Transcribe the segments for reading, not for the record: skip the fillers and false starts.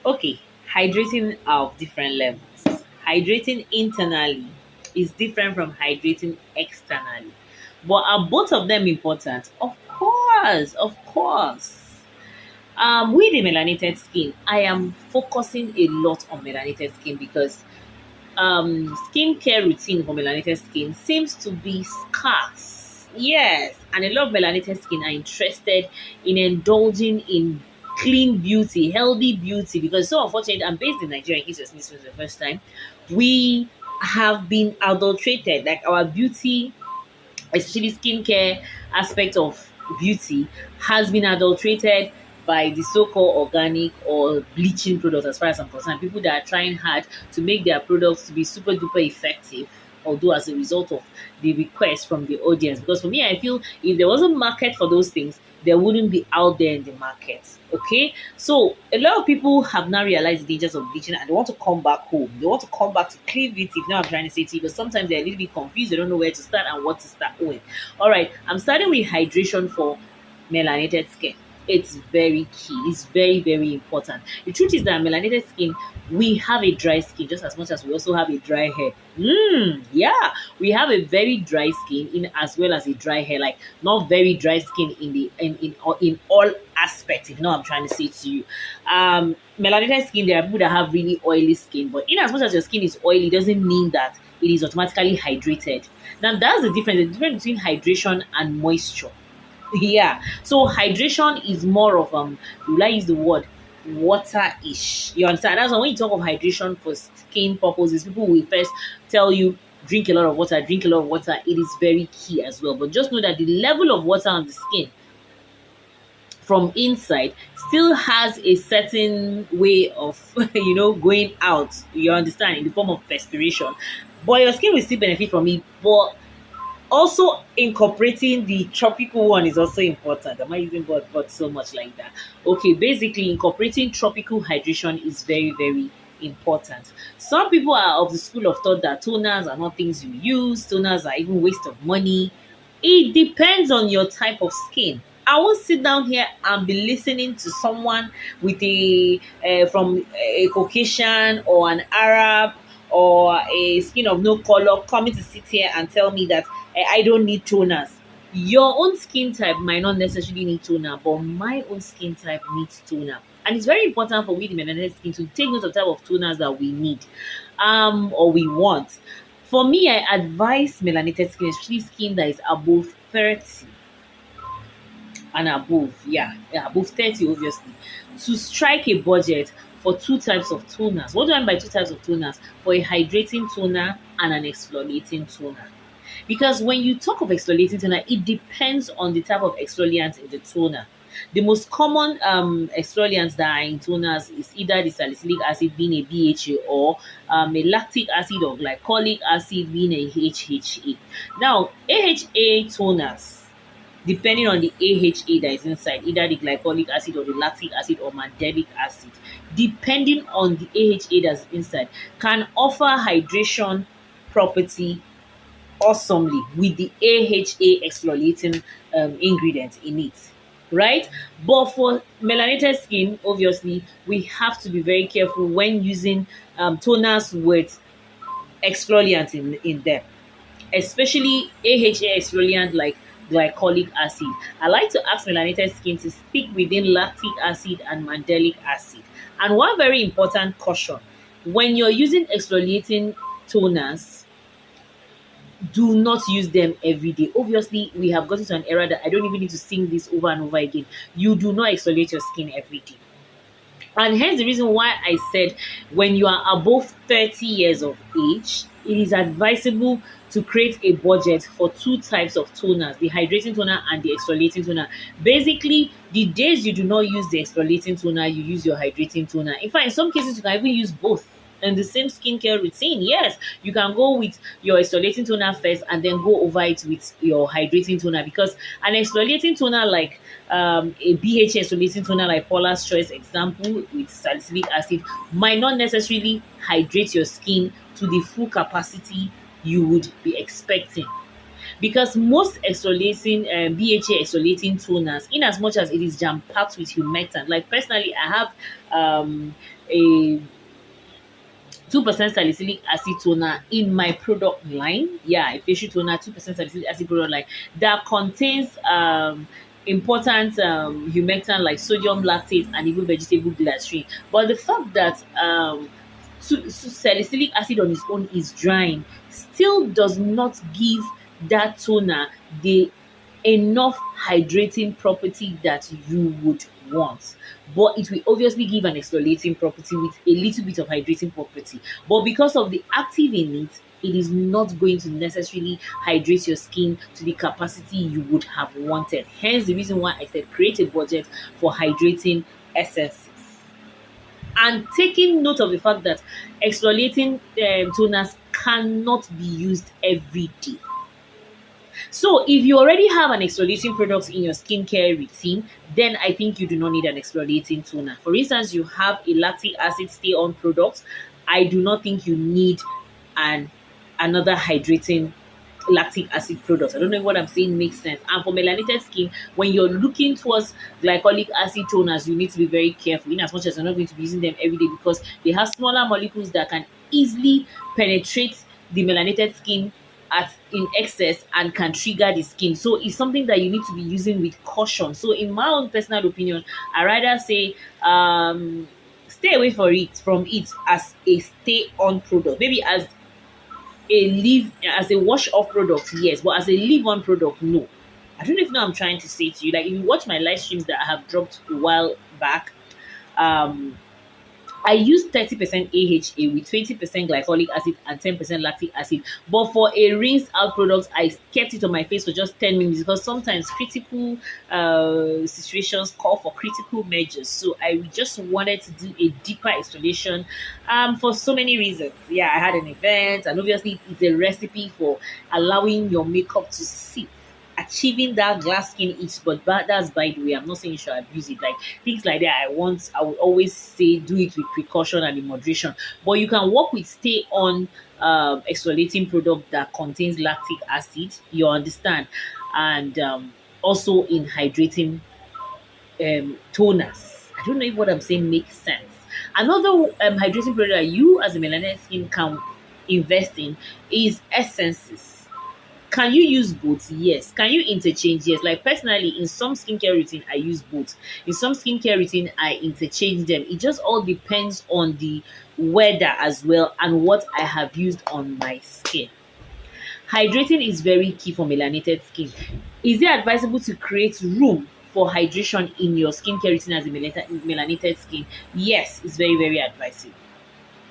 Okay, hydrating are of different levels. Hydrating internally is different from hydrating externally. But are both of them important? Of course, of course. With the melanated skin, I am focusing a lot on melanated skin because skincare routine for melanated skin seems to be scarce. Yes, and a lot of melanated skin are interested in indulging in clean beauty, healthy beauty, because so unfortunate. I'm based in Nigeria. In case you're listening for the first time, we have been adulterated. Like our beauty, especially skincare aspect of beauty, has been adulterated by the so-called organic or bleaching products. As far as I'm concerned, people that are trying hard to make their products to be super duper effective, although as a result of the request from the audience. Because for me, I feel if there was a market for those things, they wouldn't be out there in the market. Okay, so a lot of people have now realized the dangers of bleaching and they want to come back home. They want to come back to clean beauty. If now I'm trying to say to you, but sometimes they're a little bit confused. They don't know where to start and what to start with. All right, I'm starting with hydration for melanated skin. It's very key. It's very, very important. The truth is that melanated skin, we have a dry skin just as much as we also have a dry hair. Yeah, we have a very dry skin in as well as a dry hair. Like not very dry skin in all aspects. If you know what I'm trying to say to you, melanated skin. There are people that have really oily skin, but in as much as your skin is oily, doesn't mean that it is automatically hydrated. Now that's the difference. The difference between hydration and moisture. Yeah. So hydration is more of will I use the word water-ish. You understand? That's why when you talk of hydration for skin purposes, people will first tell you drink a lot of water, drink a lot of water. It is very key as well. But just know that the level of water on the skin from inside still has a certain way of going out, you understand, in the form of perspiration, but your skin will still benefit from it. But also incorporating the tropical one is also important. Am I using but so much like that? Okay, basically incorporating tropical hydration is very, very important. Some people are of the school of thought that toners are not things you use, toners are even waste of money. It depends on your type of skin. I won't sit down here and be listening to someone with a from a Caucasian or an Arab or a skin of no color coming to sit here and tell me that I don't need toners. Your own skin type might not necessarily need toner, but my own skin type needs toner. And it's very important for we the melanated skin to take note of the type of toners that we need or we want. For me, I advise melanated skin, especially skin that is above 30 and above, yeah, above 30, obviously, to strike a budget for two types of toners. What do I mean by two types of toners? For a hydrating toner and an exfoliating toner. Because when you talk of exfoliating toner, it depends on the type of exfoliant in the toner. The most common exfoliants that are in toners is either the salicylic acid being a BHA or a lactic acid or glycolic acid being a HHA. Now, AHA toners, depending on the AHA that is inside, either the glycolic acid or the lactic acid or mandelic acid, depending on the AHA that's inside, can offer hydration property awesomely with the AHA exfoliating ingredient in it, right? But for melanated skin, obviously, we have to be very careful when using toners with exfoliant in them, especially AHA exfoliant like glycolic acid. I like to ask melanated skin to stick within lactic acid and mandelic acid. And one very important caution, when you're using exfoliating toners, do not use them every day. Obviously, we have gotten to an era that I don't even need to sing this over and over again. You do not exfoliate your skin every day. And hence the reason why I said when you are above 30 years of age, it is advisable to create a budget for two types of toners, the hydrating toner and the exfoliating toner. Basically, the days you do not use the exfoliating toner, you use your hydrating toner. In fact, in some cases, you can even use both in the same skincare routine. Yes, you can go with your exfoliating toner first and then go over it with your hydrating toner, because an exfoliating toner like a BHA exfoliating toner like Paula's Choice example with salicylic acid might not necessarily hydrate your skin to the full capacity you would be expecting. because most exfoliating BHA exfoliating toners, in as much as it is jam packed with humectant, like personally I have a 2% salicylic acid toner in my product line. Yeah, a facial toner, 2% salicylic acid product line that contains important humectant like sodium lactate and even vegetable glycerin. But the fact that salicylic acid on its own is drying still does not give that toner the enough hydrating property that you would want, but it will obviously give an exfoliating property with a little bit of hydrating property. But because of the active in it, it is not going to necessarily hydrate your skin to the capacity you would have wanted. Hence the reason why I said create a budget for hydrating essences, and taking note of the fact that exfoliating toners cannot be used every day. So if you already have an exfoliating product in your skincare routine, then I think you do not need an exfoliating toner. For instance, you have a lactic acid stay-on product. I do not think you need another hydrating lactic acid product. I don't know if what I'm saying makes sense. And for melanated skin, when you're looking towards glycolic acid toners, you need to be very careful, in as much as you're not going to be using them every day, because they have smaller molecules that can easily penetrate the melanated skin in excess and can trigger the skin. So it's something that you need to be using with caution. So in my own personal opinion, I rather say stay away from it as a stay on product. Maybe as a wash off product, yes, but as a leave on product, no. I don't know if you know what I'm trying to say to you. Like if you watch my live streams that I have dropped a while back, I use 30% AHA with 20% glycolic acid and 10% lactic acid. But for a rinsed out product, I kept it on my face for just 10 minutes, because sometimes critical situations call for critical measures. So I just wanted to do a deeper exfoliation for so many reasons. Yeah, I had an event, and obviously it's a recipe for allowing your makeup to sit, achieving that glass skin itch. But that's by the way, I'm not saying you should abuse it. Like things like that, I would always say do it with precaution and in moderation. But you can work with stay on exfoliating product that contains lactic acid, you understand, and also in hydrating toners. I don't know if what I'm saying makes sense. Another hydrating product that you as a melanated skin can invest in is essences. Can you use both? Yes. Can you interchange? Yes. Like personally, in some skincare routine, I use both. In some skincare routine, I interchange them. It just all depends on the weather as well and what I have used on my skin. Hydrating is very key for melanated skin. Is it advisable to create room for hydration in your skincare routine as a melanated skin? Yes, it's very, very advisable,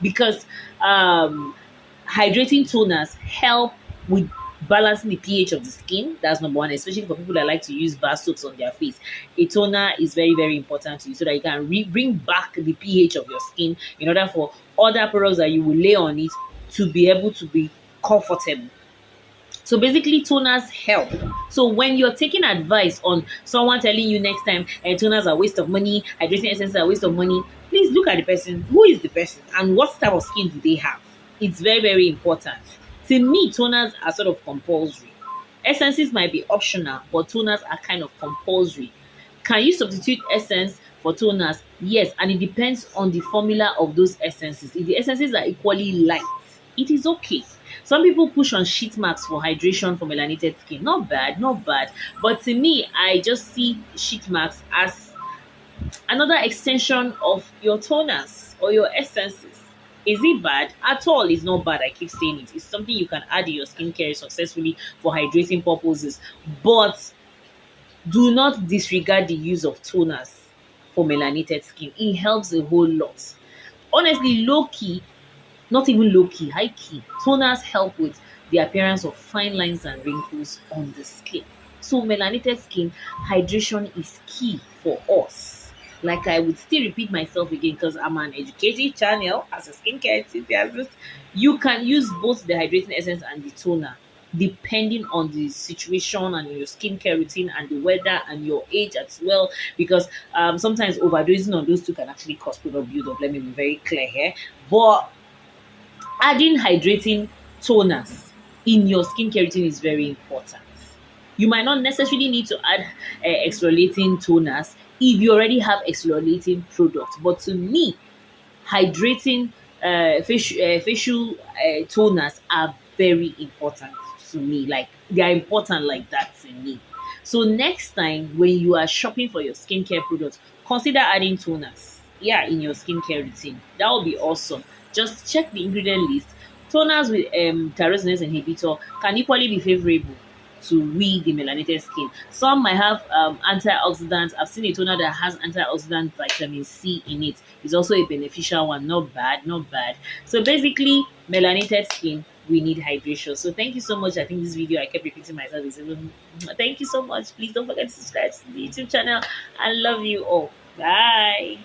because hydrating toners help with balancing the pH of the skin. That's number one, especially for people that like to use bar soaps on their face. A toner is very, very important to you, so that you can bring back the pH of your skin in order for other products that you will lay on it to be able to be comfortable. So basically, toners help. So when you're taking advice on someone telling you next time toners are a waste of money, hydrating essences are a waste of money, please look at the person. Who is the person and what type of skin do they have? It's very, very important. To me, toners are sort of compulsory. Essences might be optional, but toners are kind of compulsory. Can you substitute essence for toners? Yes, and it depends on the formula of those essences. If the essences are equally light, it is okay. Some people push on sheet masks for hydration for melanated skin. Not bad, not bad. But to me, I just see sheet masks as another extension of your toners or your essences. Is it bad? At all, it's not bad. I keep saying it. It's something you can add in your skincare successfully for hydrating purposes. But do not disregard the use of toners for melanated skin. It helps a whole lot. Honestly, low key, not even low key, high key, toners help with the appearance of fine lines and wrinkles on the skin. So melanated skin, hydration is key for us. Like I would still repeat myself again, because I'm an educative channel as a skincare enthusiast. You can use both the hydrating essence and the toner depending on the situation and your skincare routine and the weather and your age as well, because sometimes overdosing on those two can actually cause product buildup. Let me be very clear here. But adding hydrating toners in your skincare routine is very important. You might not necessarily need to add exfoliating toners if you already have exfoliating products. But to me, hydrating facial toners are very important to me. Like, they are important like that to me. So next time when you are shopping for your skincare products, consider adding toners. Yeah, in your skincare routine. That would be awesome. Just check the ingredient list. Toners with tyrosine inhibitor can equally be favorable to we the melanated skin. Some might have antioxidants. I've seen a toner that has antioxidant vitamin C in it. It's also a beneficial one. Not bad, not bad. So basically, melanated skin, we need hydration. So thank you so much. I think this video, I kept repeating myself. Thank you so much. Please don't forget to subscribe to the YouTube channel. I love you all. Bye.